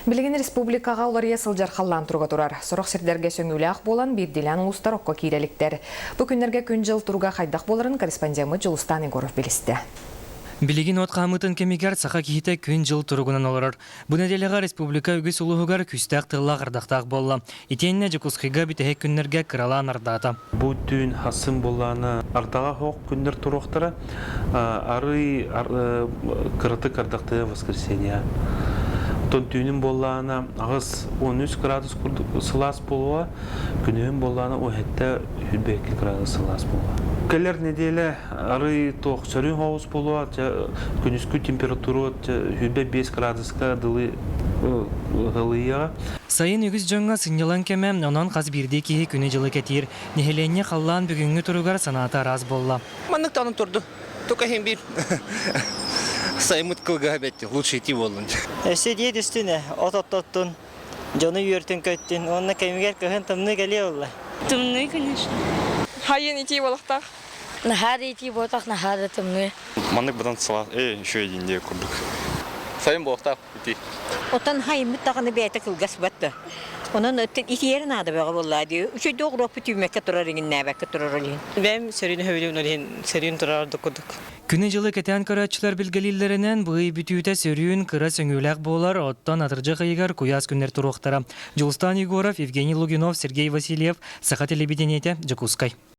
Билеген республикаға олария сылжар қаллан тұруға тұрар. Сұрық сірдерге сөңілі болан берделен ұлыстар оққа кейреліктер. Бүкіндерге күн жыл тұруға қайдақ боларын корреспондемы Жылыстан Егоров білісті. Билигин от қамытын кемегер сақа кейті күн жыл тұрғынан олар. Бұны делеға республика үгі сұлығығар күстәқ тылла қырдақтақ болла. Итенне жүкусқиға бітіғек күннерге қыралан ардата. Бұл түн хасым боланы ардаға хоқ күндер тұруқтары ары қырыты қырдақты воскресенья. Тон түнін болланы ағыз 13 градус сылас болуа, күнін болланы оғетті 2 градус сылас болуа. Кәлер неделі ары тоқ сөрін хоғыз болуа, күніскі температура 5 градусқа ғылыяға. Сайын үгіз жоңға сыңнелан кәмәм, онан қаз бірде кейі күні жылы кәтер. Нехеленне қаллан бүгінгі тұруғар саната раз болла. Маннықтанын тұрды, тоқа хем бір. Саймыт кылга бетти, лучше идти болын. Сидет үстіне, от-от-оттун, жоны үйертін көттін, онына кәмігер көхін тымны кәле олла. Тымны, конечно. Хайын идти болықтақ. Нахады идти болықтақ, нахады тымны. Маннык бұдан сыла, еще един де көрдік. Сайын болықтақ идти. Отан хайын мұттағаны бәйті кылғас бәтті. Onun itiyerin adı bağı vallahi. Üçüncü oğlu pütümekte turar ingen nebekte turar olin. Ben serinin höveliğin olin, serinin turardık kuduk. Күні жылы кәтен қаратшылар білгелілерінен бұғы бүтүйті сөрүйін қыра сөңіләк болар, оттан атыржы қайығар куяз күнер тұруқтара. Жылыстан Егоров, Евгений Лугинов, Сергей Васильев, Сақа телебеденеті, Жакускай.